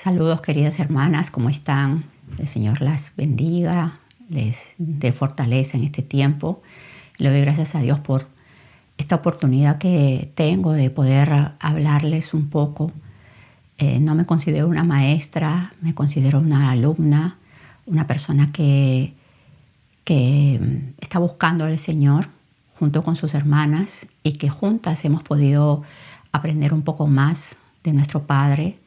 Saludos, queridas hermanas, ¿cómo están? El Señor las bendiga, les dé fortaleza en este tiempo. Le doy gracias a Dios por esta oportunidad que tengo de poder hablarles un poco. No me considero una maestra, me considero una alumna, una persona que está buscando al Señor junto con sus hermanas y que juntas hemos podido aprender un poco más de nuestro Padre.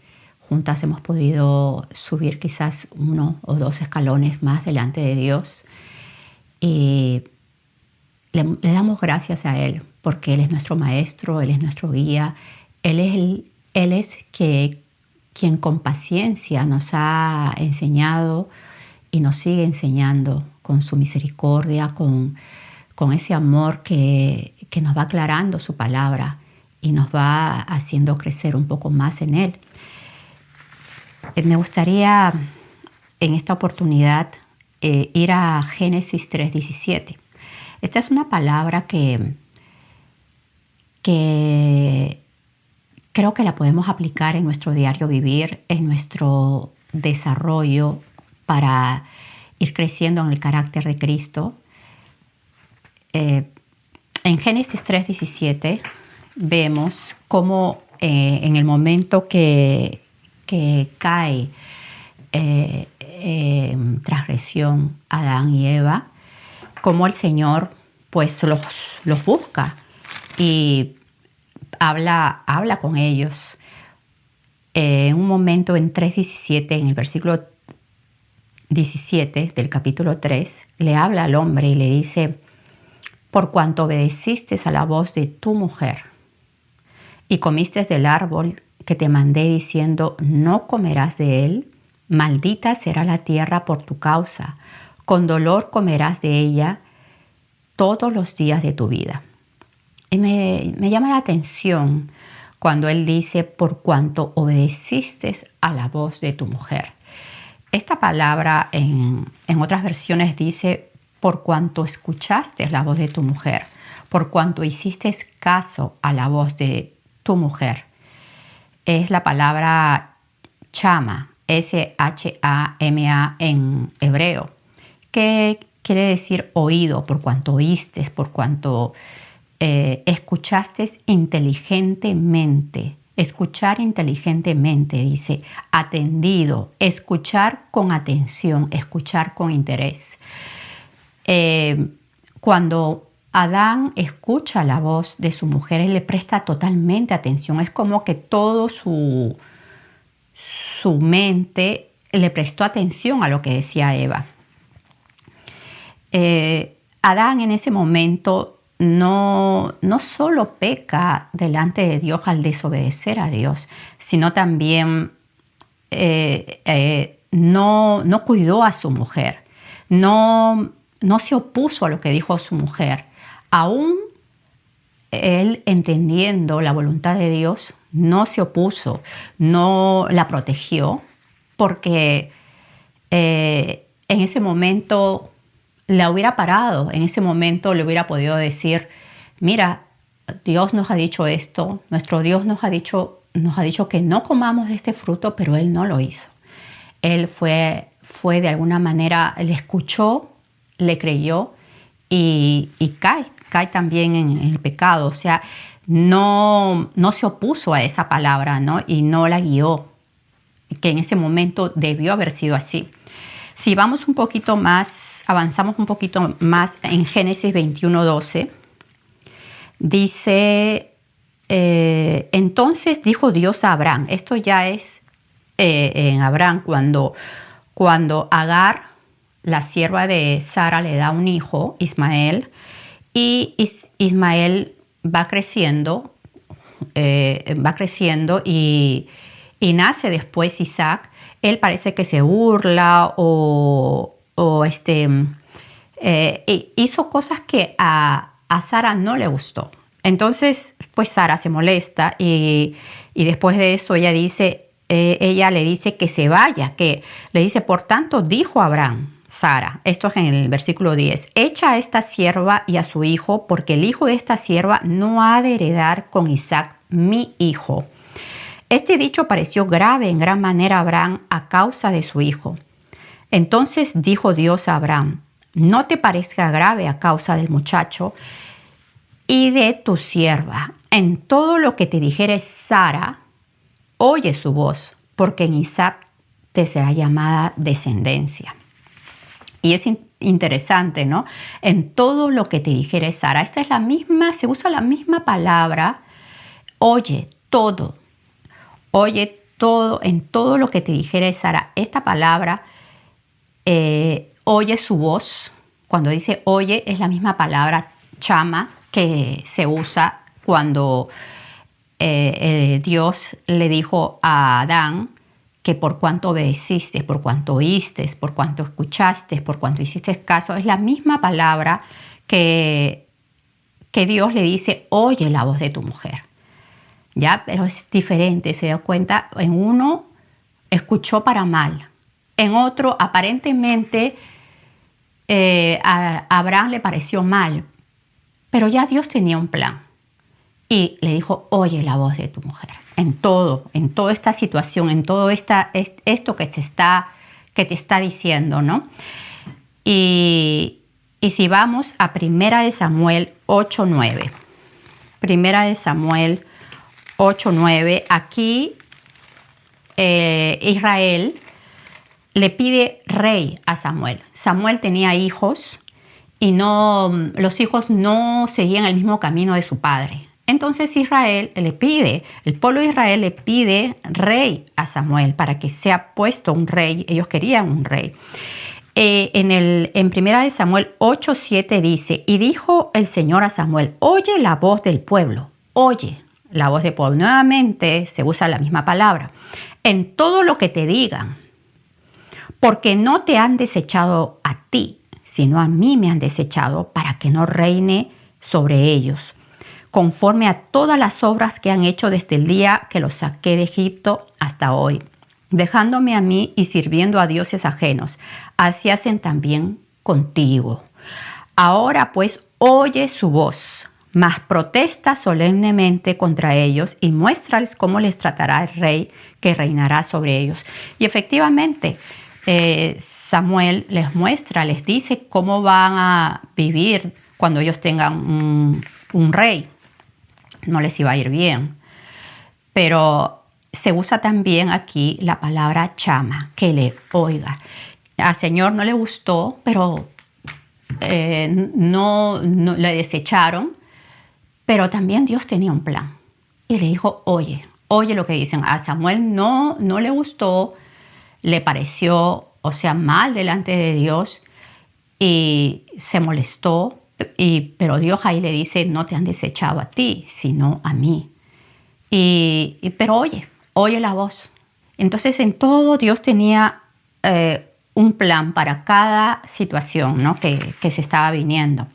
Juntas hemos podido subir quizás 1 o 2 escalones más delante de Dios y le damos gracias a Él porque Él es nuestro Maestro, Él es nuestro guía, Él es quien con paciencia nos ha enseñado y nos sigue enseñando con su misericordia, con ese amor que nos va aclarando su palabra y nos va haciendo crecer un poco más en Él. Me gustaría en esta oportunidad ir a Génesis 3:17. Esta es una palabra que creo que la podemos aplicar en nuestro diario vivir, en nuestro desarrollo para ir creciendo en el carácter de Cristo. En Génesis 3:17 vemos cómo en el momento que cae transgresión Adán y Eva, cómo el Señor pues los busca y habla con ellos. En un momento en 3:17, en el versículo 17 del capítulo 3, le habla al hombre y le dice: por cuanto obedeciste a la voz de tu mujer y comiste del árbol que te mandé diciendo, no comerás de él, maldita será la tierra por tu causa, con dolor comerás de ella todos los días de tu vida. Y me llama la atención cuando él dice, por cuanto obedeciste a la voz de tu mujer. Esta palabra en otras versiones dice, por cuanto escuchaste la voz de tu mujer, por cuanto hiciste caso a la voz de tu mujer. Es la palabra chama, S-H-A-M-A en hebreo, que quiere decir oído, por cuanto oíste, por cuanto escuchaste inteligentemente. Escuchar inteligentemente, dice, atendido, escuchar con atención, escuchar con interés. Cuando Adán escucha la voz de su mujer, él le presta totalmente atención. Es como que todo su mente le prestó atención a lo que decía Eva. Adán en ese momento no solo peca delante de Dios al desobedecer a Dios, sino también no cuidó a su mujer, no se opuso a lo que dijo su mujer. Aún él, entendiendo la voluntad de Dios, no se opuso, no la protegió, porque en ese momento la hubiera parado, en ese momento le hubiera podido decir, mira, Dios nos ha dicho esto, nuestro Dios nos ha dicho que no comamos de este fruto, pero él no lo hizo. Él fue de alguna manera, le escuchó, le creyó y cae también en el pecado. O sea, no se opuso a esa palabra, ¿no? Y no la guió, que en ese momento debió haber sido así. Si vamos un poquito más, avanzamos un poquito más en Génesis 21:12, dice, entonces dijo Dios a Abraham, esto ya es en Abraham cuando Agar, la sierva de Sara, le da un hijo, Ismael, y Ismael va creciendo y nace después Isaac. Él parece que se burla o hizo cosas que a Sara no le gustó. Entonces, pues Sara se molesta y después de eso ella le dice que se vaya, que le dice, por tanto dijo Abraham, Sara, esto es en el versículo 10, echa a esta sierva y a su hijo, porque el hijo de esta sierva no ha de heredar con Isaac, mi hijo. Este dicho pareció grave en gran manera a Abraham a causa de su hijo. Entonces dijo Dios a Abraham: no te parezca grave a causa del muchacho y de tu sierva. En todo lo que te dijere Sara, oye su voz, porque en Isaac te será llamada descendencia. Y es interesante, ¿no? En todo lo que te dijere Sara. Esta es la misma, se usa la misma palabra. Oye todo. Oye todo, en todo lo que te dijere Sara. Esta palabra, oye su voz. Cuando dice oye, es la misma palabra chama que se usa cuando Dios le dijo a Adán que por cuanto obedeciste, por cuanto oíste, por cuanto escuchaste, por cuanto hiciste caso. Es la misma palabra que Dios le dice: oye la voz de tu mujer. ¿Ya? Pero es diferente, se da cuenta. En uno escuchó para mal, en otro aparentemente a Abraham le pareció mal, pero ya Dios tenía un plan y le dijo: oye la voz de tu mujer. En toda esta situación, en todo esto que te está diciendo, ¿no? Y si vamos a 1 Samuel 8:9. 1 Samuel 8:9. Aquí Israel le pide rey a Samuel. Samuel tenía hijos y los hijos no seguían el mismo camino de su padre. Entonces el pueblo de Israel le pide rey a Samuel para que sea puesto un rey. Ellos querían un rey. En 1 Samuel 8:7 dice: y dijo el Señor a Samuel: oye la voz del pueblo. Oye la voz del pueblo. Nuevamente se usa la misma palabra. En todo lo que te digan, porque no te han desechado a ti, sino a mí me han desechado, para que no reine sobre ellos, conforme a todas las obras que han hecho desde el día que los saqué de Egipto hasta hoy, dejándome a mí y sirviendo a dioses ajenos. Así hacen también contigo. Ahora pues oye su voz, mas protesta solemnemente contra ellos y muéstrales cómo les tratará el rey que reinará sobre ellos. Y efectivamente, Samuel les muestra, les dice cómo van a vivir cuando ellos tengan un rey. No les iba a ir bien. Pero se usa también aquí la palabra chama, que le oiga. Al Señor no le gustó, pero no le desecharon. Pero también Dios tenía un plan. Y le dijo: oye lo que dicen. A Samuel no le gustó, le pareció, mal delante de Dios y se molestó. Pero Dios ahí le dice: no te han desechado a ti, sino a mí. Pero oye la voz. Entonces en todo Dios tenía un plan para cada situación, ¿no? que se estaba viniendo.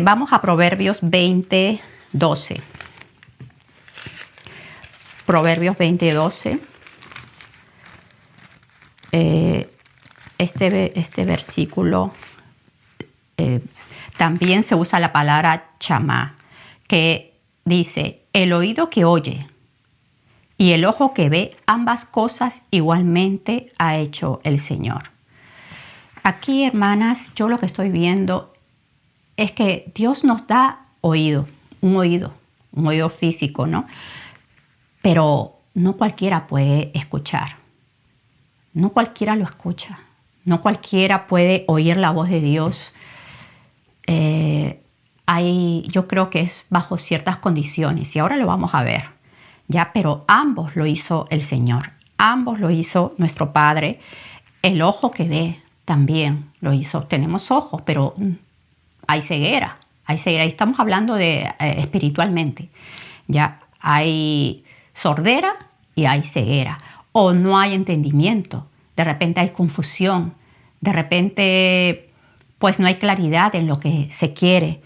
Vamos a Proverbios 20:12. Proverbios 20:12. Este versículo también se usa la palabra chamá, que dice: el oído que oye y el ojo que ve, ambas cosas igualmente ha hecho el Señor. Aquí, hermanas, yo lo que estoy viendo es que Dios nos da un oído físico, ¿no? Pero no cualquiera puede escuchar. No cualquiera lo escucha. No cualquiera puede oír la voz de Dios. Yo creo que es bajo ciertas condiciones y ahora lo vamos a ver. Ya, pero ambos lo hizo el Señor. Ambos lo hizo nuestro Padre. El ojo que ve también lo hizo. Tenemos ojos, pero hay ceguera. Y estamos hablando de espiritualmente. Ya hay sordera y hay ceguera. O no hay entendimiento. De repente hay confusión. De repente, pues no hay claridad en lo que se quiere.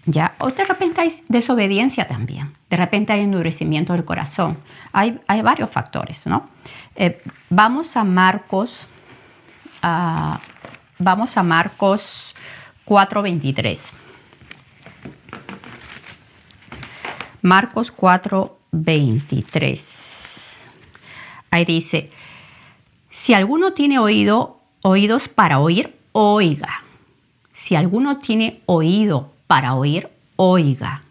¿Ya? O de repente hay desobediencia también. De repente hay endurecimiento del corazón. Hay varios factores, ¿no? Vamos a Marcos 4:23. Marcos 4, 23. Ahí dice, si alguno tiene oídos para oír, oiga. Si alguno tiene oído para oír, oiga.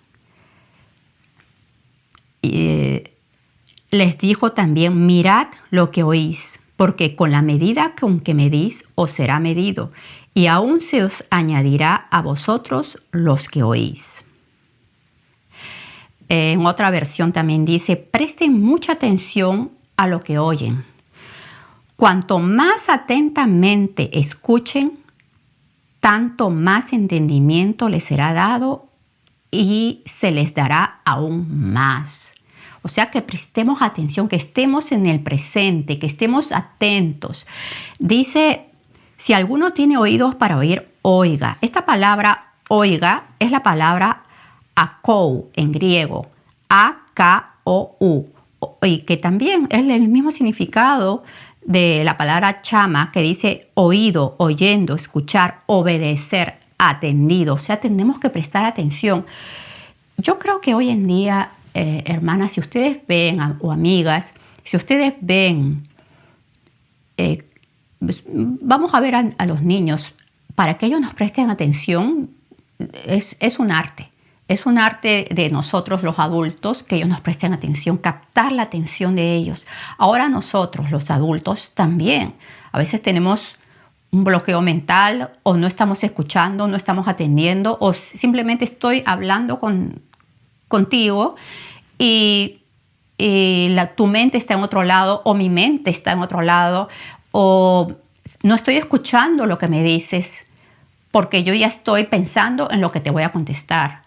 Les dijo también, mirad lo que oís, porque con la medida con que medís os será medido, y aún se os añadirá a vosotros los que oís. En otra versión también dice, presten mucha atención a lo que oyen. Cuanto más atentamente escuchen, tanto más entendimiento les será dado y se les dará aún más. O sea, que prestemos atención, que estemos en el presente, que estemos atentos. Dice, si alguno tiene oídos para oír, oiga. Esta palabra oiga es la palabra akou en griego, A-K-O-U, y que también es el mismo significado de la palabra chama, que dice oído, oyendo, escuchar, obedecer, atendido. O sea, tenemos que prestar atención. Yo creo que hoy en día, hermanas, si ustedes ven, o amigas, si ustedes ven, vamos a ver a los niños, para que ellos nos presten atención, es un arte. Es un arte de nosotros los adultos, que ellos nos presten atención, captar la atención de ellos. Ahora nosotros los adultos también. A veces tenemos un bloqueo mental, o no estamos escuchando, no estamos atendiendo, o simplemente estoy hablando contigo y tu mente está en otro lado, o mi mente está en otro lado, o no estoy escuchando lo que me dices porque yo ya estoy pensando en lo que te voy a contestar.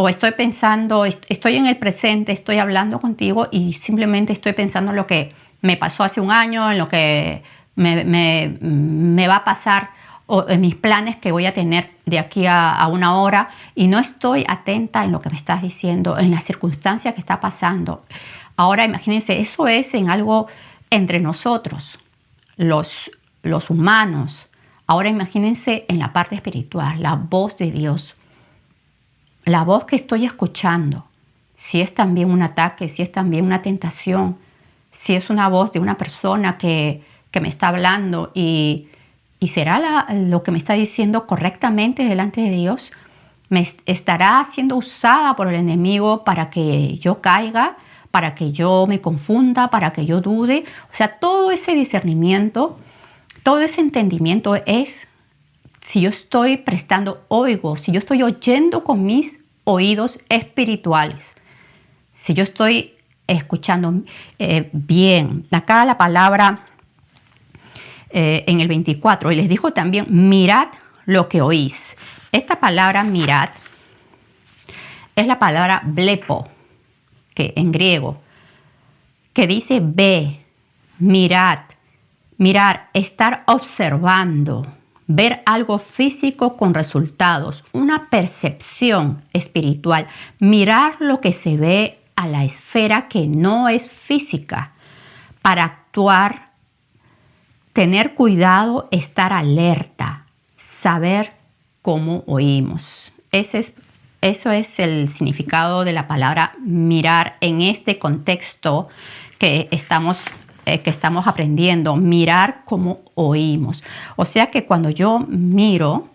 O estoy pensando, estoy en el presente, estoy hablando contigo y simplemente estoy pensando en lo que me pasó hace un año, en lo que me va a pasar, o en mis planes que voy a tener de aquí a una hora, y no estoy atenta en lo que me estás diciendo, en la circunstancia que está pasando. Ahora imagínense, eso es en algo entre nosotros, los humanos. Ahora imagínense en la parte espiritual, la voz de Dios. La voz que estoy escuchando, si es también un ataque, si es también una tentación, si es una voz de una persona que me está hablando y será lo que me está diciendo correctamente delante de Dios, me estará siendo usada por el enemigo para que yo caiga, para que yo me confunda, para que yo dude. O sea, todo ese discernimiento, todo ese entendimiento es si yo estoy si yo estoy oyendo con mis oídos espirituales, si yo estoy escuchando bien. Acá la palabra en el 24, y les dijo también, mirad lo que oís. Esta palabra mirad es la palabra blepo, que en griego, que dice ve, mirad, mirar, estar observando, ver algo físico con resultados, una percepción espiritual, mirar lo que se ve a la esfera que no es física, para actuar, tener cuidado, estar alerta, saber cómo oímos. Eso es el significado de la palabra mirar en este contexto que estamos aprendiendo, mirar cómo oímos. O sea que cuando yo miro,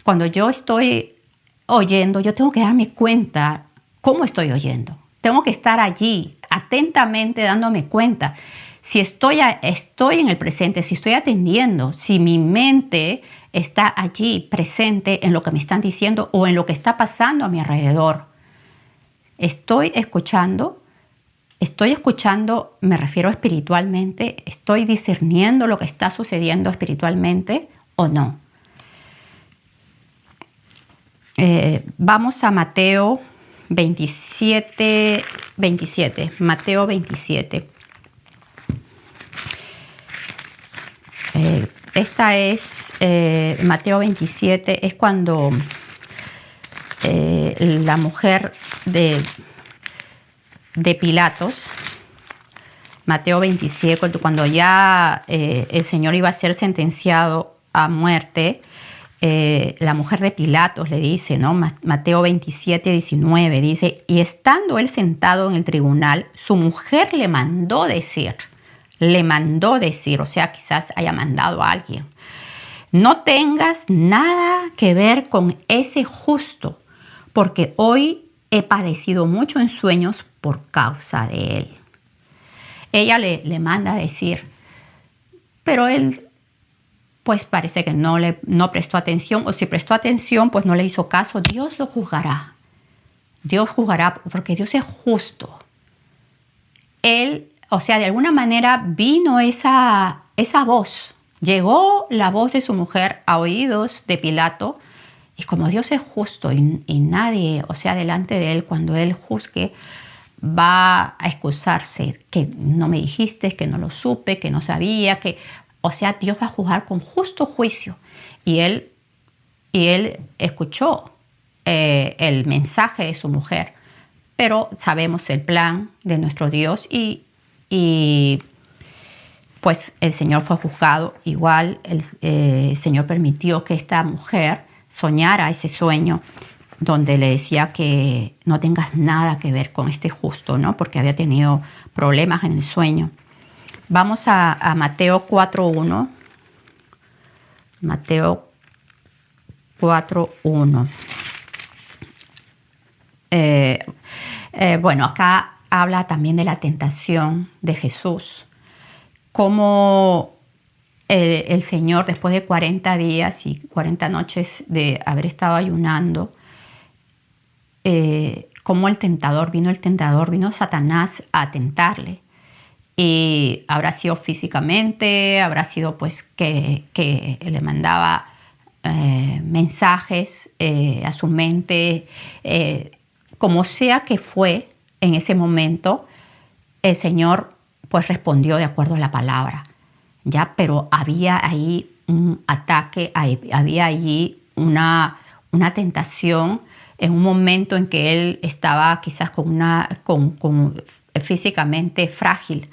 cuando yo estoy oyendo, yo tengo que darme cuenta cómo estoy oyendo. Tengo que estar allí, atentamente dándome cuenta. Si estoy en el presente, si estoy atendiendo, si mi mente está allí presente en lo que me están diciendo o en lo que está pasando a mi alrededor. Estoy escuchando, me refiero espiritualmente, estoy discerniendo lo que está sucediendo espiritualmente o no. Vamos a Mateo 27. Mateo 27. Esta es Mateo 27, es cuando la mujer de Pilatos, Mateo 27, cuando ya el Señor iba a ser sentenciado a muerte, la mujer de Pilatos le dice, ¿no? Mateo 27, 19, dice, y estando él sentado en el tribunal, su mujer le mandó decir, o sea, quizás haya mandado a alguien, no tengas nada que ver con ese justo, porque hoy he padecido mucho en sueños por causa de él. Ella le manda a decir, pero él pues parece que no prestó atención, o si prestó atención, pues no le hizo caso. Dios lo juzgará. Dios juzgará porque Dios es justo. Él, o sea, de alguna manera vino esa voz. Llegó la voz de su mujer a oídos de Pilato. Y como Dios es justo y nadie, o sea, delante de él, cuando él juzgue, va a excusarse, que no me dijiste, que no lo supe, que no sabía, o sea, Dios va a juzgar con justo juicio. Y él escuchó el mensaje de su mujer, pero sabemos el plan de nuestro Dios y pues el Señor fue juzgado. Igual el Señor permitió que esta mujer soñara ese sueño donde le decía que no tengas nada que ver con este justo, ¿no? Porque había tenido problemas en el sueño. Vamos a Mateo 4.1. Mateo 4.1. Bueno, acá habla también de la tentación de Jesús. Cómo el Señor, después de 40 días y 40 noches de haber estado ayunando, cómo el tentador vino Satanás a tentarle. Y habrá sido físicamente, habrá sido pues que le mandaba mensajes a su mente, como sea que fue en ese momento, el Señor pues respondió de acuerdo a la palabra, ¿ya? Pero había ahí un ataque, había allí una tentación en un momento en que él estaba quizás físicamente frágil,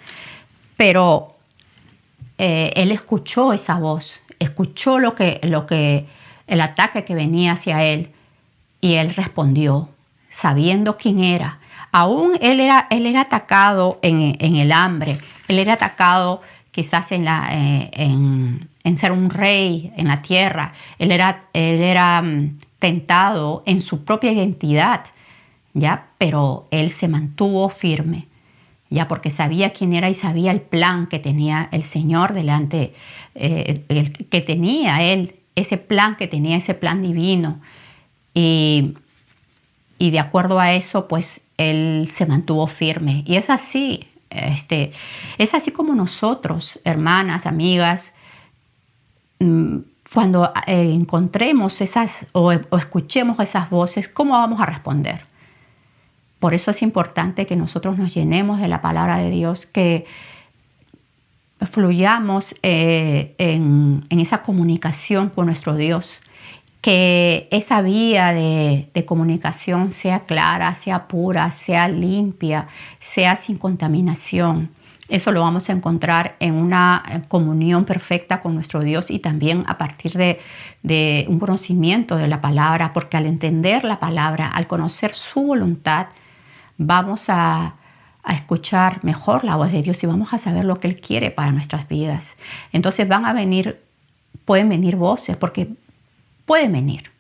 pero él escuchó esa voz, escuchó el ataque que venía hacia él, y él respondió sabiendo quién era. Aún él era atacado en el hambre, él era atacado quizás en ser un rey en la tierra, él era tentado en su propia identidad, ¿ya? Pero él se mantuvo firme, ya, porque sabía quién era y sabía el plan que tenía el Señor delante, que tenía él, ese plan divino. Y de acuerdo a eso, pues él se mantuvo firme. Y es así, es así como nosotros, hermanas, amigas, cuando encontremos o escuchemos esas voces, ¿cómo vamos a responder? Por eso es importante que nosotros nos llenemos de la palabra de Dios, que fluyamos en esa comunicación con nuestro Dios, que esa vía de comunicación sea clara, sea pura, sea limpia, sea sin contaminación. Eso lo vamos a encontrar en una comunión perfecta con nuestro Dios y también a partir de un conocimiento de la palabra, porque al entender la palabra, al conocer su voluntad, vamos a escuchar mejor la voz de Dios y vamos a saber lo que Él quiere para nuestras vidas. Entonces pueden venir voces, porque pueden venir.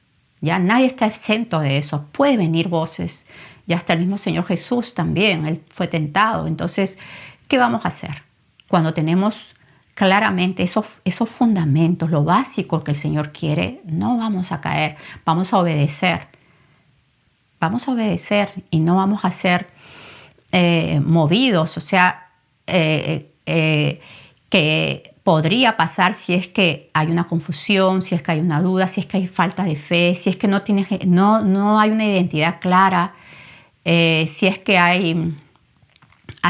Ya nadie está exento de eso. Pueden venir voces. Ya hasta el mismo Señor Jesús también, Él fue tentado. Entonces, ¿qué vamos a hacer? Cuando tenemos claramente esos fundamentos, lo básico que el Señor quiere, no vamos a caer, vamos a obedecer. Vamos a obedecer y no vamos a ser movidos, o sea, que podría pasar si es que hay una confusión, si es que hay una duda, si es que hay falta de fe, si es que no hay una identidad clara, si es que hay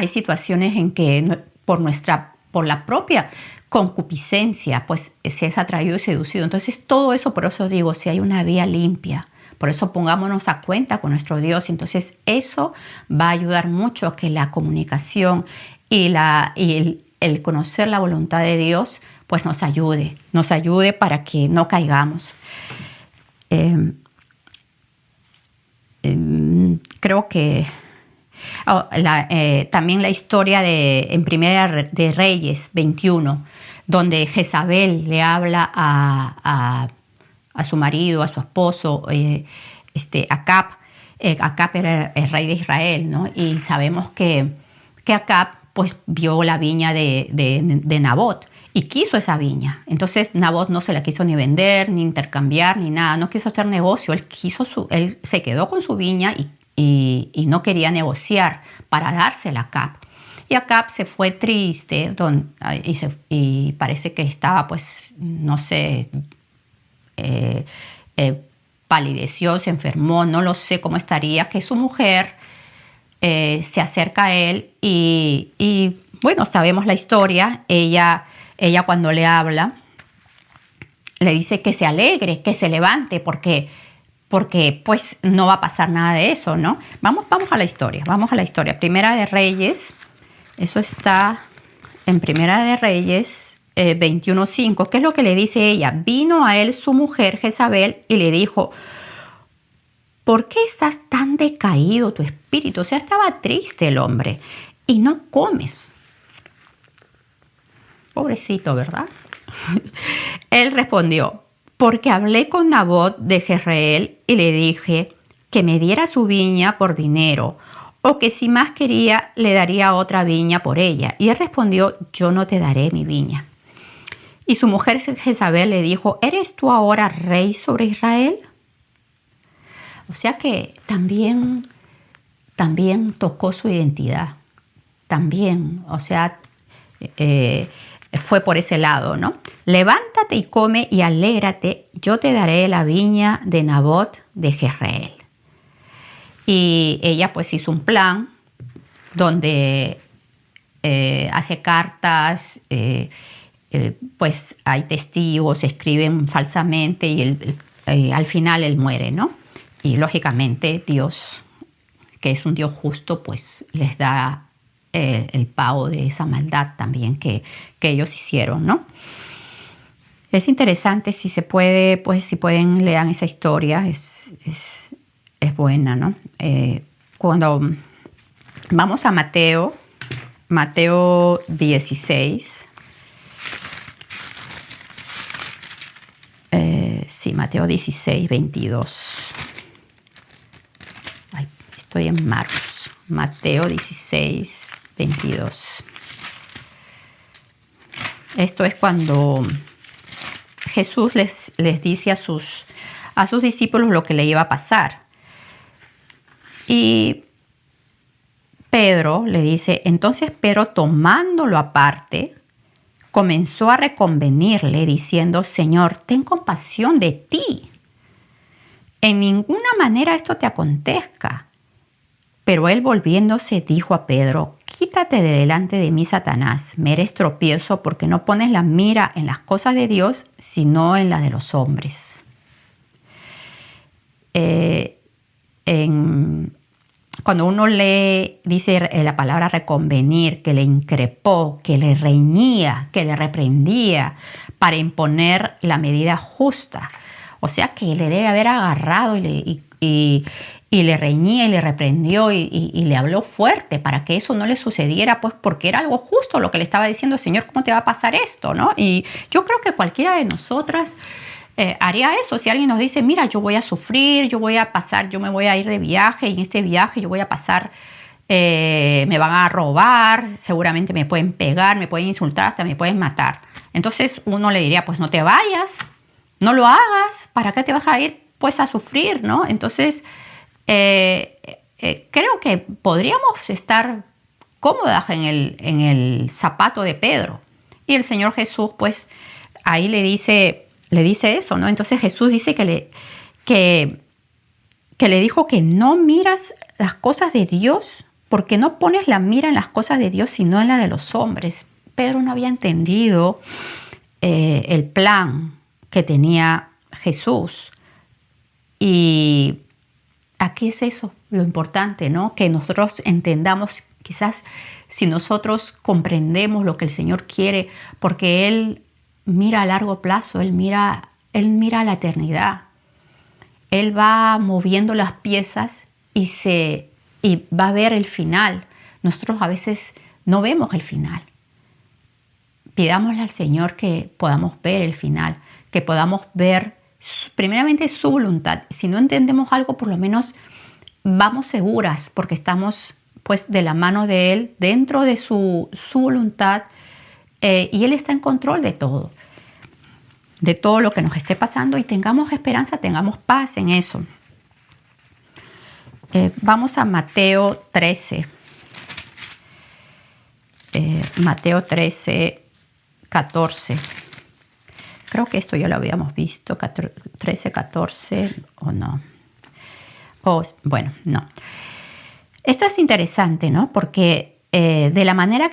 situaciones en que por la propia concupiscencia, pues se es atraído y seducido. Entonces todo eso, por eso digo, si hay una vía limpia, por eso pongámonos a cuenta con nuestro Dios. Entonces eso va a ayudar mucho a que la comunicación y el conocer la voluntad de Dios pues nos ayude para que no caigamos. Creo que también la historia en Primera de Reyes 21, donde Jezabel le habla a su marido, a su esposo, Acab. Acab era el rey de Israel, ¿no? Y sabemos que Acab pues vio la viña de Nabot y quiso esa viña. Entonces Nabot no se la quiso ni vender, ni intercambiar, ni nada. No quiso hacer negocio. Él se quedó con su viña y no quería negociar para dársela a Acab. Y Acab se fue triste y parece que estaba, pues, no sé, palideció, se enfermó, no lo sé cómo estaría, que su mujer se acerca a él y bueno, sabemos la historia. Ella cuando le habla, le dice que se alegre, que se levante, porque pues no va a pasar nada de eso, ¿no? Vamos a la historia. Primera de Reyes, eso está en Primera de Reyes 21:5. ¿Qué es lo que le dice ella? Vino a él su mujer Jezabel y le dijo: ¿por qué estás tan decaído tu espíritu? O sea, estaba triste el hombre y no comes. Pobrecito, ¿verdad? Él respondió: porque hablé con Nabot de Jezreel y le dije que me diera su viña por dinero, o que si más quería le daría otra viña por ella. Y él respondió: yo no te daré mi viña. Y su mujer Jezabel le dijo: ¿eres tú ahora rey sobre Israel? O sea que también tocó su identidad. También, o sea, fue por ese lado, ¿no? Levántate y come y alégrate, yo te daré la viña de Nabot de Jezreel. Y ella pues hizo un plan donde hace cartas, pues hay testigos, escriben falsamente y al final él muere, ¿no? Y lógicamente Dios, que es un Dios justo, pues les da el pago de esa maldad también que ellos hicieron, ¿no? Es interesante, si se puede, pues si pueden lean esa historia, es buena, ¿no? Cuando vamos a Mateo 16, Mateo 16, 22. Ay, estoy en Marcos. Mateo 16, 22. Esto es cuando Jesús les dice a sus discípulos lo que le iba a pasar. Y Pedro le dice: entonces Pedro, tomándolo aparte, comenzó a reconvenirle diciendo: Señor, ten compasión de ti. En ninguna manera esto te acontezca. Pero él, volviéndose, dijo a Pedro: quítate de delante de mí, Satanás, me eres tropiezo, porque no pones la mira en las cosas de Dios, sino en las de los hombres. Cuando uno lee, dice la palabra reconvenir, que le increpó, que le reñía, que le reprendía para imponer la medida justa. O sea que le debe haber agarrado y le reñía y le reprendió y le habló fuerte para que eso no le sucediera, pues porque era algo justo lo que le estaba diciendo: Señor, ¿cómo te va a pasar esto? ¿No? Y yo creo que cualquiera de nosotras haría eso. Si alguien nos dice: mira, yo voy a sufrir, yo me voy a ir de viaje, y en este viaje yo voy a pasar, me van a robar, seguramente me pueden pegar, me pueden insultar, hasta me pueden matar. Entonces uno le diría: pues no te vayas, no lo hagas, ¿para qué te vas a ir pues a sufrir, ¿no? Entonces creo que podríamos estar cómodas en el zapato de Pedro. Y el Señor Jesús pues ahí le dice eso, ¿no? Entonces Jesús dice que le dijo que no miras las cosas de Dios, porque no pones la mira en las cosas de Dios, sino en la de los hombres. Pedro no había entendido el plan que tenía Jesús. Y aquí es eso, lo importante, ¿no? Que nosotros entendamos, quizás si nosotros comprendemos lo que el Señor quiere, porque Él mira a largo plazo, Él mira a la eternidad. Él va moviendo las piezas y va a ver el final. Nosotros a veces no vemos el final. Pidámosle al Señor que podamos ver el final, que podamos ver primeramente su voluntad. Si no entendemos algo, por lo menos vamos seguras porque estamos pues de la mano de Él, dentro de su voluntad, y Él está en control de todo lo que nos esté pasando, y tengamos esperanza, tengamos paz en eso. Vamos a Mateo 13. Mateo 13, 14. Creo que esto ya lo habíamos visto, 13, 14, o no. Bueno, no. Esto es interesante, ¿no? Porque de la manera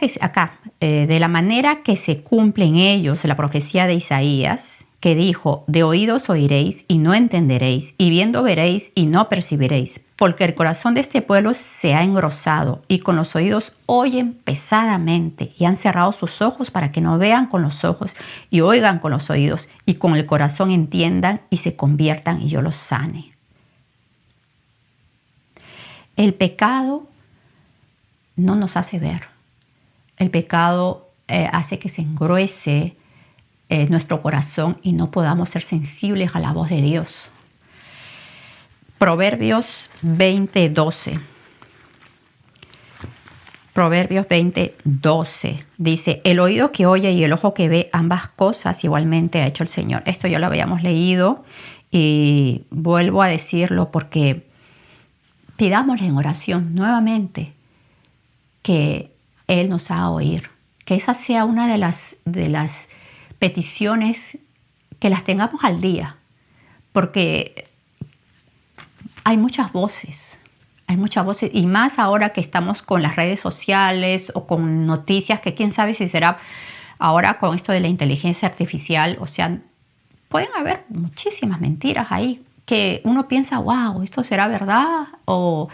que se cumple en ellos la profecía de Isaías, que dijo: de oídos oiréis y no entenderéis, y viendo veréis y no percibiréis, porque el corazón de este pueblo se ha engrosado, y con los oídos oyen pesadamente, y han cerrado sus ojos para que no vean con los ojos, y oigan con los oídos, y con el corazón entiendan y se conviertan, y yo los sane. El pecado no nos hace ver. El pecado hace que se engruese nuestro corazón y no podamos ser sensibles a la voz de Dios. Proverbios 20:12. Proverbios 20:12 dice: el oído que oye y el ojo que ve, ambas cosas igualmente ha hecho el Señor. Esto ya lo habíamos leído y vuelvo a decirlo porque pidámosle en oración nuevamente que Él nos haga oír, que esa sea una de las peticiones, que las tengamos al día, porque hay muchas voces, y más ahora que estamos con las redes sociales o con noticias que quién sabe si será ahora con esto de la inteligencia artificial. O sea, pueden haber muchísimas mentiras ahí que uno piensa: wow, ¿esto será verdad? O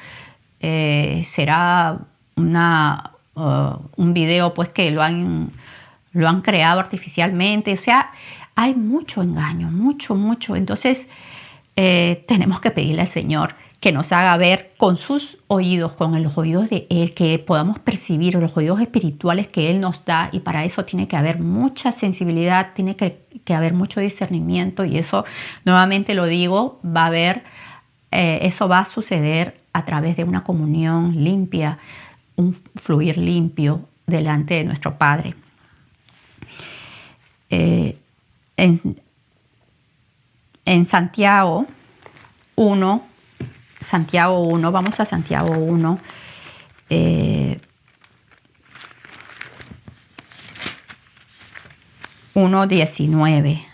será un video pues que lo han creado artificialmente. O sea, hay mucho engaño, mucho. Entonces tenemos que pedirle al Señor que nos haga ver con sus oídos, con los oídos de Él, que podamos percibir los oídos espirituales que Él nos da, y para eso tiene que haber mucha sensibilidad, tiene que haber mucho discernimiento, y eso, nuevamente lo digo, eso va a suceder a través de una comunión limpia, un fluir limpio delante de nuestro Padre. En Santiago 1, vamos a Santiago 1, 1:19,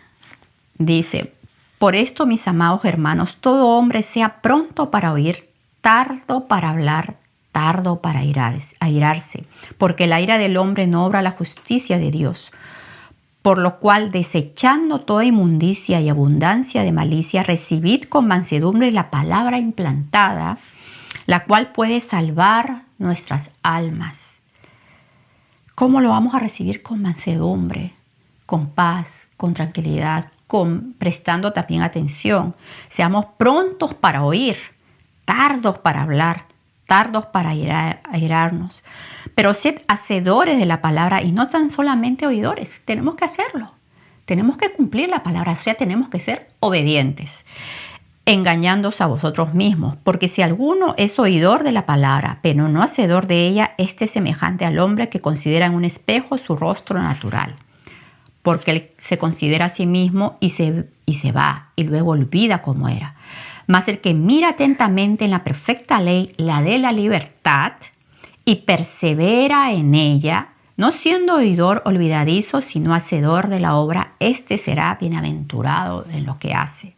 dice: por esto, mis amados hermanos, todo hombre sea pronto para oír, tardo para hablar, tardo para airarse, porque la ira del hombre no obra la justicia de Dios. Por lo cual, desechando toda inmundicia y abundancia de malicia, recibid con mansedumbre la palabra implantada, la cual puede salvar nuestras almas. ¿Cómo lo vamos a recibir? Con mansedumbre, con paz, con tranquilidad, prestando también atención. Seamos prontos para oír, tardos para hablar, tardos para airarnos. Pero sed hacedores de la palabra y no tan solamente oidores. Tenemos que hacerlo. Tenemos que cumplir la palabra. O sea, tenemos que ser obedientes, engañándoos a vosotros mismos. Porque si alguno es oidor de la palabra, pero no hacedor de ella, este es semejante al hombre que considera en un espejo su rostro natural. Porque él se considera a sí mismo y se va, y luego olvida cómo era. Mas el que mira atentamente en la perfecta ley, la de la libertad, y persevera en ella, no siendo oidor olvidadizo, sino hacedor de la obra, este será bienaventurado en lo que hace.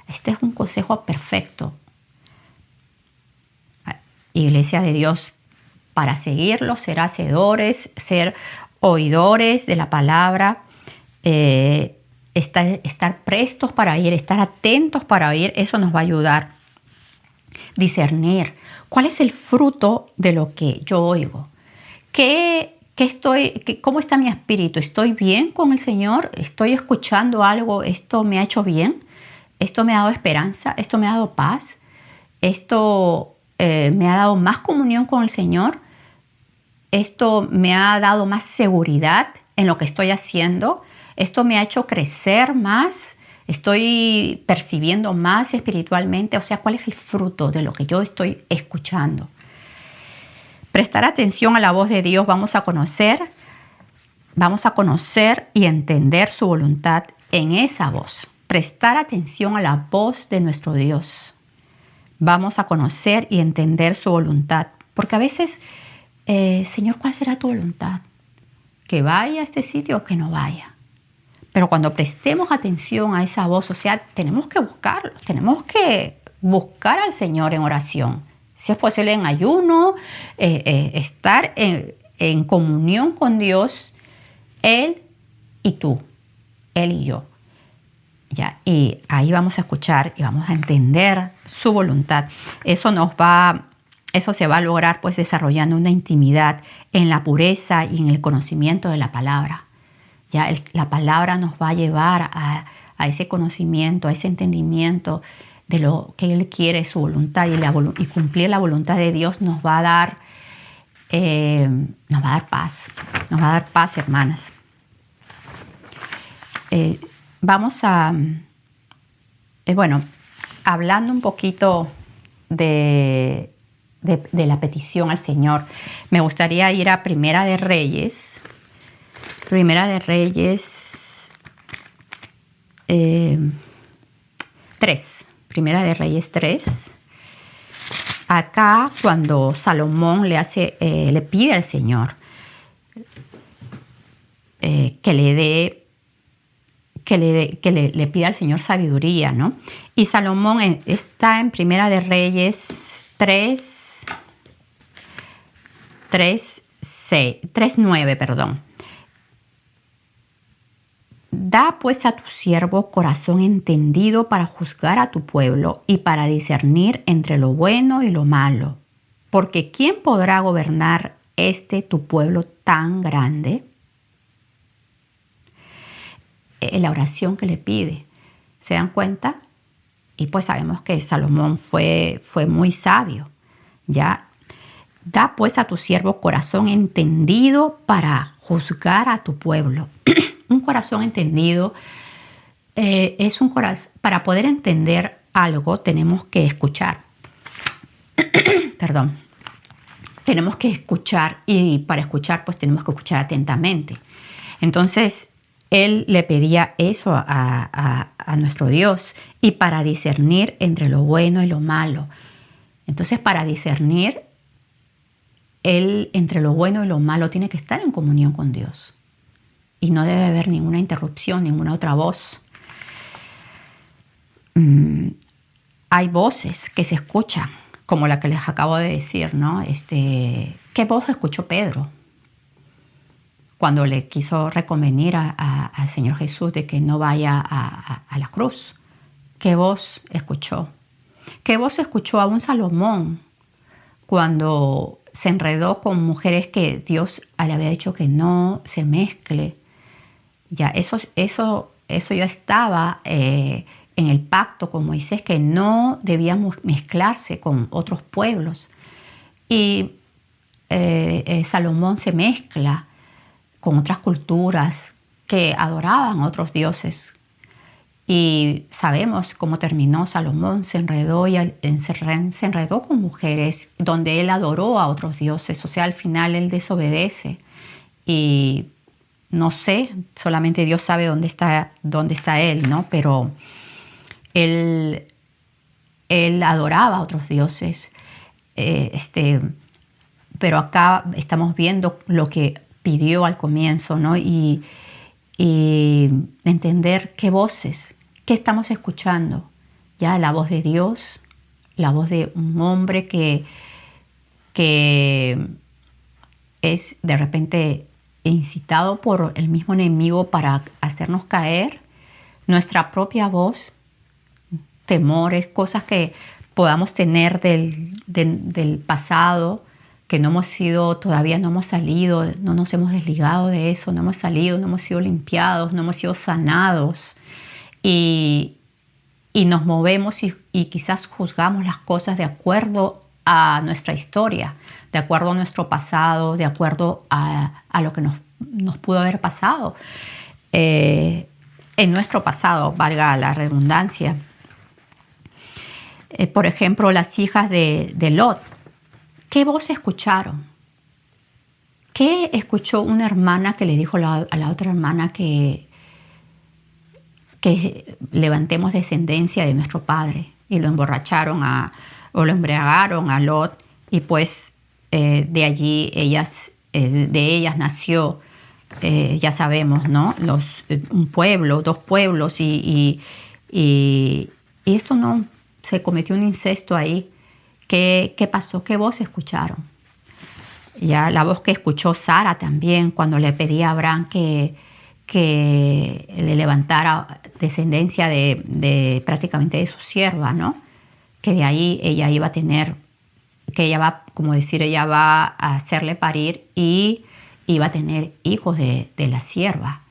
Este es un consejo perfecto, Iglesia de Dios, para seguirlo: ser hacedores, ser oidores de la palabra, estar prestos para oír, estar atentos para oír. Eso nos va a ayudar. Discernir cuál es el fruto de lo que yo oigo. ¿Qué ¿Cómo está mi espíritu? ¿Estoy bien con el Señor? ¿Estoy escuchando algo? ¿Esto me ha hecho bien? ¿Esto me ha dado esperanza? ¿Esto me ha dado paz? ¿Esto me ha dado más comunión con el Señor? ¿Esto me ha dado más seguridad en lo que estoy haciendo? ¿Esto me ha hecho crecer más? ¿Estoy percibiendo más espiritualmente? O sea, ¿cuál es el fruto de lo que yo estoy escuchando? Prestar atención a la voz de Dios, vamos a conocer y entender su voluntad en esa voz. Prestar atención a la voz de nuestro Dios. Vamos a conocer y entender su voluntad. Porque a veces, Señor, ¿cuál será tu voluntad? ¿Que vaya a este sitio o que no vaya? Pero cuando prestemos atención a esa voz, o sea, tenemos que buscarlo, tenemos que buscar al Señor en oración. Si es posible en ayuno, estar en comunión con Dios, Él y tú, Él y yo. ¿Ya? Y ahí vamos a escuchar y vamos a entender su voluntad. Eso se va a lograr pues desarrollando una intimidad en la pureza y en el conocimiento de la palabra. Ya la palabra nos va a llevar a ese conocimiento, a ese entendimiento de lo que Él quiere, su voluntad, y cumplir la voluntad de Dios nos va a dar paz, hermanas. Vamos a, hablando un poquito de la petición al Señor, me gustaría ir a Primera de Reyes 3. Primera de Reyes 3. Acá cuando Salomón le pide al Señor que le pida al Señor sabiduría, ¿no? Y Salomón está en Primera de Reyes 3:9, perdón. Da pues a tu siervo corazón entendido para juzgar a tu pueblo y para discernir entre lo bueno y lo malo. Porque ¿quién podrá gobernar tu pueblo tan grande? La oración que le pide. ¿Se dan cuenta? Y pues sabemos que Salomón fue muy sabio. ¿Ya? Da pues a tu siervo corazón entendido para juzgar a tu pueblo. Un corazón entendido es un corazón. Para poder entender algo tenemos que escuchar. Perdón. Tenemos que escuchar, y para escuchar pues tenemos que escuchar atentamente. Entonces él le pedía eso a nuestro Dios, y para discernir entre lo bueno y lo malo. Entonces, para discernir él entre lo bueno y lo malo tiene que estar en comunión con Dios. Y no debe haber ninguna interrupción, ninguna otra voz. Hay voces que se escuchan, como la que les acabo de decir, ¿no? ¿Qué voz escuchó Pedro cuando le quiso reconvenir al Señor Jesús de que no vaya a la cruz? ¿Qué voz escuchó? ¿Qué voz escuchó aún Salomón cuando se enredó con mujeres que Dios le había dicho que no se mezcle? Ya, eso ya estaba en el pacto con Moisés, que no debíamos mezclarse con otros pueblos. Y Salomón se mezcla con otras culturas que adoraban a otros dioses. Y sabemos cómo terminó Salomón. Se enredó con mujeres donde él adoró a otros dioses. O sea, al final él desobedece. Y no sé, solamente Dios sabe dónde está él, ¿no? Pero él adoraba a otros dioses. Pero acá estamos viendo lo que pidió al comienzo, ¿no? Y entender qué voces, qué estamos escuchando. Ya la voz de Dios, la voz de un hombre que es de repente incitado por el mismo enemigo para hacernos caer, nuestra propia voz, temores, cosas que podamos tener del pasado, que no hemos sido, todavía no hemos salido, no nos hemos desligado de eso, no hemos salido, no hemos sido limpiados, no hemos sido sanados y nos movemos y quizás juzgamos las cosas de acuerdo a nuestra historia, de acuerdo a nuestro pasado, de acuerdo a lo que nos pudo haber pasado. En nuestro pasado, valga la redundancia. Por ejemplo, las hijas de Lot. ¿Qué voz escucharon? ¿Qué escuchó una hermana que le dijo a la otra hermana que levantemos descendencia de nuestro padre? Y lo emborracharon o lo embriagaron a Lot, y pues de allí de ellas nació, ya sabemos, ¿no? Un pueblo, dos pueblos, y esto no, se cometió un incesto ahí. ¿Qué pasó? ¿Qué voz escucharon? Ya la voz que escuchó Sara también cuando le pedía a Abraham que le levantara descendencia de prácticamente de su sierva, ¿no? Que de ahí ella iba a tener, que ella va, como decir, ella va a hacerle parir y iba a tener hijos de la sierva.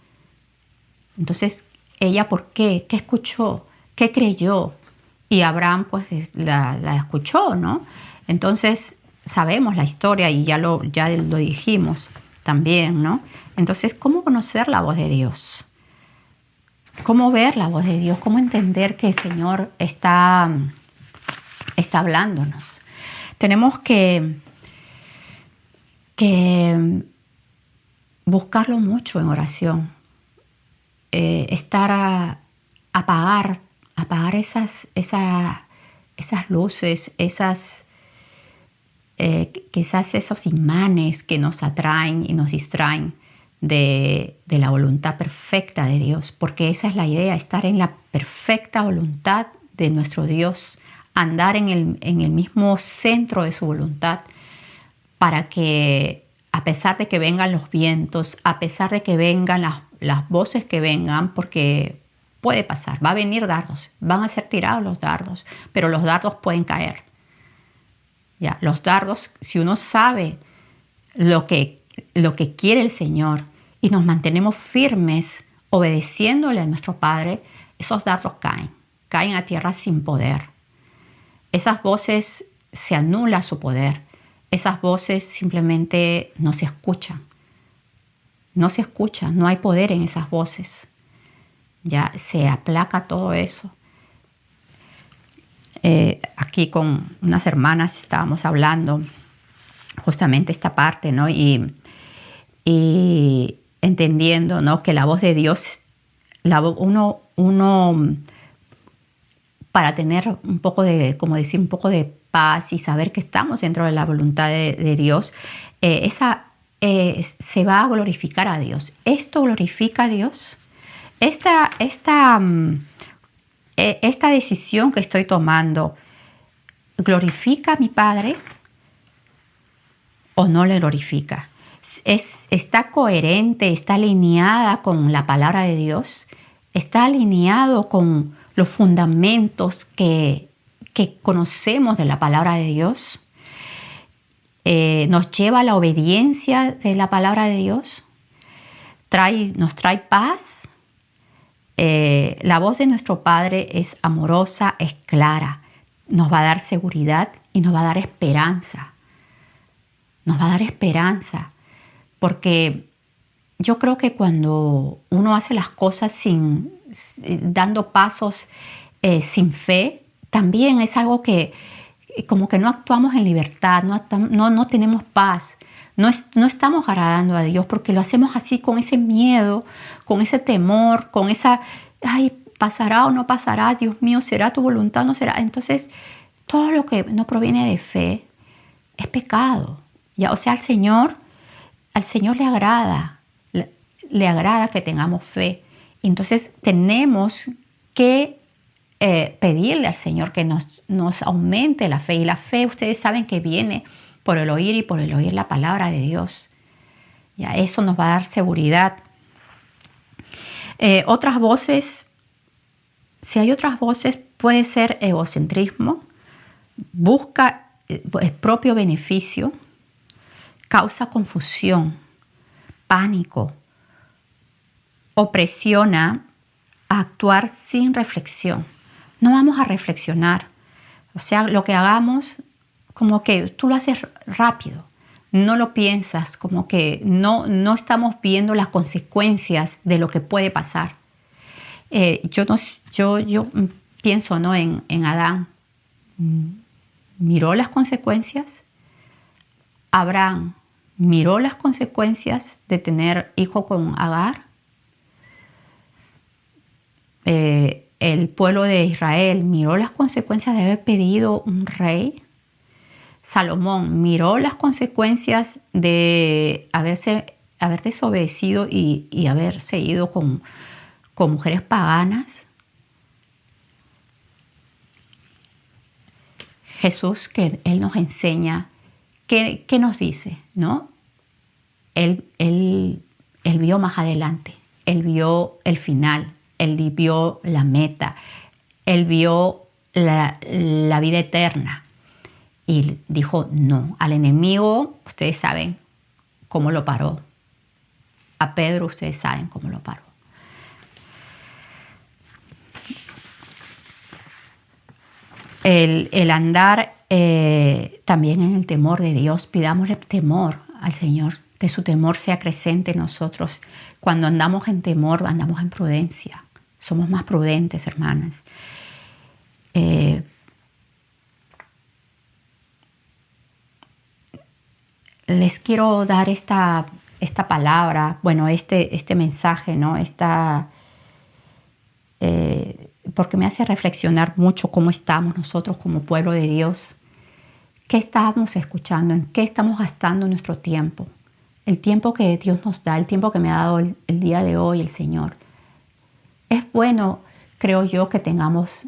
Entonces, ella, ¿por qué? ¿Qué escuchó? ¿Qué creyó? Y Abraham pues la escuchó, ¿no? Entonces sabemos la historia y ya lo dijimos también, ¿no? Entonces, ¿cómo conocer la voz de Dios? ¿Cómo ver la voz de Dios? ¿Cómo entender que el Señor está hablándonos? Tenemos que buscarlo mucho en oración, apagar esas luces, quizás esos imanes que nos atraen y nos distraen de la voluntad perfecta de Dios, porque esa es la idea, estar en la perfecta voluntad de nuestro Dios, andar en el mismo centro de su voluntad, para que a pesar de que vengan los vientos, a pesar de que vengan las voces que vengan, porque puede pasar, va a venir dardos, van a ser tirados los dardos, pero los dardos pueden caer. Ya, los dardos, si uno sabe lo que quiere el Señor y nos mantenemos firmes obedeciéndole a nuestro Padre, esos dardos caen a tierra sin poder. Esas voces se anula su poder. Esas voces simplemente no se escuchan. No se escuchan, no hay poder en esas voces. Ya se aplaca todo eso. Aquí con unas hermanas estábamos hablando justamente esta parte, ¿no? Y entendiendo, ¿no? Que la voz de Dios, uno para tener un poco de, como decir, un poco de paz y saber que estamos dentro de la voluntad de Dios, se va a glorificar a Dios. Esto glorifica a Dios. Esta decisión que estoy tomando, ¿glorifica a mi Padre o no le glorifica? ¿Está coherente, está alineada con la palabra de Dios? ¿Está alineado con los fundamentos que conocemos de la palabra de Dios? ¿Nos lleva a la obediencia de la palabra de Dios? ¿Nos trae paz? La voz de nuestro Padre es amorosa, es clara, nos va a dar seguridad y nos va a dar esperanza. Nos va a dar esperanza, porque yo creo que cuando uno hace las cosas dando pasos sin fe, también es algo que como que no actuamos en libertad, no tenemos paz. No estamos agradando a Dios porque lo hacemos así, con ese miedo, con ese temor, con esa, ay, ¿pasará o no pasará? Dios mío, ¿será tu voluntad o no será? Entonces, todo lo que no proviene de fe es pecado. Ya, o sea, al Señor le agrada que tengamos fe. Entonces, tenemos que pedirle al Señor que nos aumente la fe. Y la fe, ustedes saben que viene por el oír y por el oír la palabra de Dios. Ya, eso nos va a dar seguridad. Otras voces, si hay otras voces, puede ser egocentrismo, busca el propio beneficio, causa confusión, pánico o presiona a actuar sin reflexión. No vamos a reflexionar. O sea, lo que hagamos, como que tú lo haces rápido, no lo piensas, como que no estamos viendo las consecuencias de lo que puede pasar. Yo pienso, ¿no?, en Adán. Miró las consecuencias. Abraham miró las consecuencias de tener hijo con Agar. El pueblo de Israel miró las consecuencias de haber pedido un rey. Salomón miró las consecuencias de haber desobedecido y haberse ido con mujeres paganas. Jesús, que Él nos enseña, ¿qué nos dice? ¿No? Él vio más adelante, Él vio el final, Él vio la meta, Él vio la vida eterna. Y dijo no al enemigo. Ustedes saben cómo lo paró. A Pedro ustedes saben cómo lo paró. El andar también en el temor de Dios. Pidámosle temor al Señor, que su temor sea creciente en nosotros. Cuando andamos en temor, andamos en prudencia. Somos más prudentes, hermanas. Les quiero dar esta palabra, bueno, este mensaje, ¿no? Porque me hace reflexionar mucho cómo estamos nosotros como pueblo de Dios. ¿Qué estamos escuchando? ¿En qué estamos gastando nuestro tiempo? El tiempo que Dios nos da, el tiempo que me ha dado el día de hoy el Señor. Es bueno, creo yo, que tengamos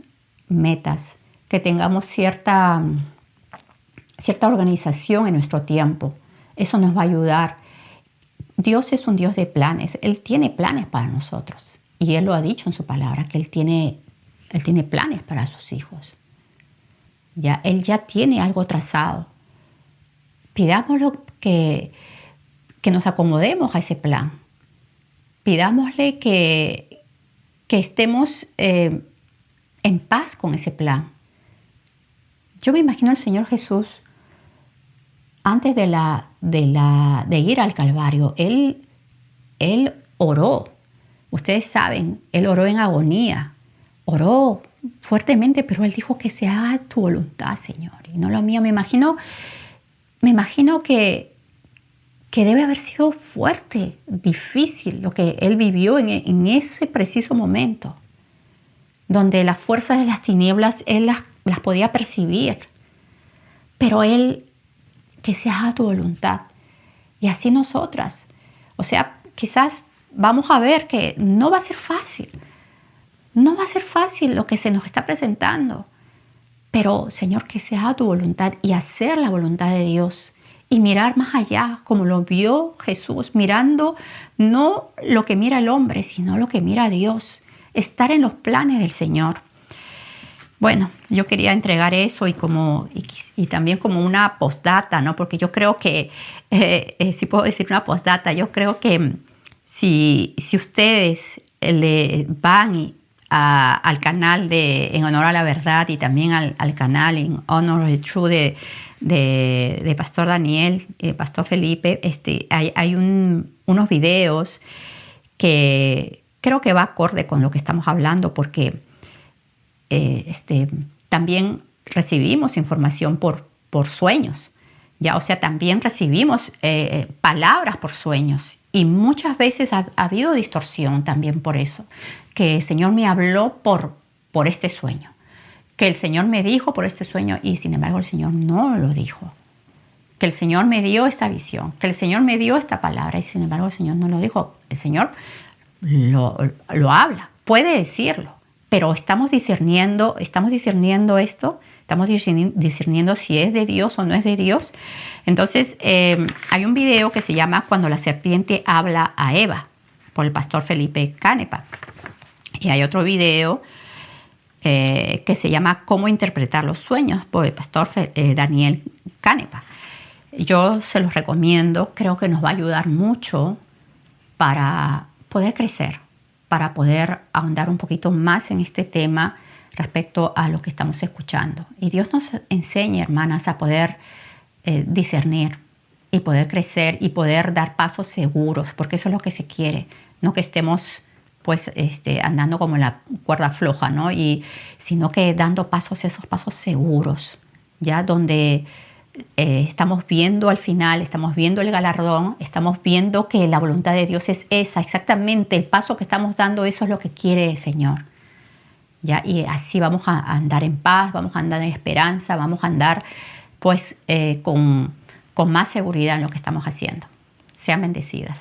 metas, que tengamos cierta organización en nuestro tiempo. Eso nos va a ayudar. Dios es un Dios de planes. Él tiene planes para nosotros. Y Él lo ha dicho en su palabra, que Él tiene planes para sus hijos. Él ya tiene algo trazado. Pidámosle que nos acomodemos a ese plan. Pidámosle que estemos en paz con ese plan. Yo me imagino al Señor Jesús antes de ir al Calvario. Él oró. Ustedes saben, Él oró en agonía. Oró fuertemente, pero Él dijo que se haga tu voluntad, Señor, y no la mía. Me imagino que debe haber sido fuerte, difícil lo que Él vivió en ese preciso momento, donde las fuerzas de las tinieblas Él las podía percibir. Pero Él, que se haga tu voluntad. Y así nosotras. O sea, quizás vamos a ver que no va a ser fácil. No va a ser fácil lo que se nos está presentando. Pero, Señor, que se haga tu voluntad y hacer la voluntad de Dios. Y mirar más allá, como lo vio Jesús, mirando no lo que mira el hombre, sino lo que mira Dios. Estar en los planes del Señor. Bueno, yo quería entregar eso y también como una postdata, ¿no? Porque yo creo que, si puedo decir una postdata, yo creo que si ustedes le van al canal de En Honor a la Verdad y también al canal En Honor of the Truth de Pastor Daniel, Pastor Felipe, hay unos videos que creo que va acorde con lo que estamos hablando, porque también recibimos información por sueños, o sea, también recibimos palabras por sueños, y muchas veces ha habido distorsión también por eso, que el Señor me habló por este sueño, que el Señor me dijo por este sueño, y sin embargo el Señor no lo dijo, que el Señor me dio esta visión, que el Señor me dio esta palabra, y sin embargo el Señor no lo dijo. El Señor lo habla, puede decirlo, pero estamos discerniendo esto, estamos discerniendo si es de Dios o no es de Dios. Entonces, hay un video que se llama Cuando la serpiente habla a Eva, por el pastor Felipe Canepa. Y hay otro video que se llama Cómo interpretar los sueños, por el pastor Daniel Canepa. Yo se los recomiendo, creo que nos va a ayudar mucho para poder crecer, para poder ahondar un poquito más en este tema respecto a lo que estamos escuchando. Y Dios nos enseña, hermanas, a poder discernir y poder crecer y poder dar pasos seguros, porque eso es lo que se quiere, no que estemos pues andando como la cuerda floja, ¿no? Sino que dando pasos, esos pasos seguros, ya donde estamos viendo al final, estamos viendo el galardón, estamos viendo que la voluntad de Dios es esa, exactamente el paso que estamos dando, eso es lo que quiere el Señor. ¿Ya? Y así vamos a andar en paz, vamos a andar en esperanza, vamos a andar pues con más seguridad en lo que estamos haciendo. Sean bendecidas.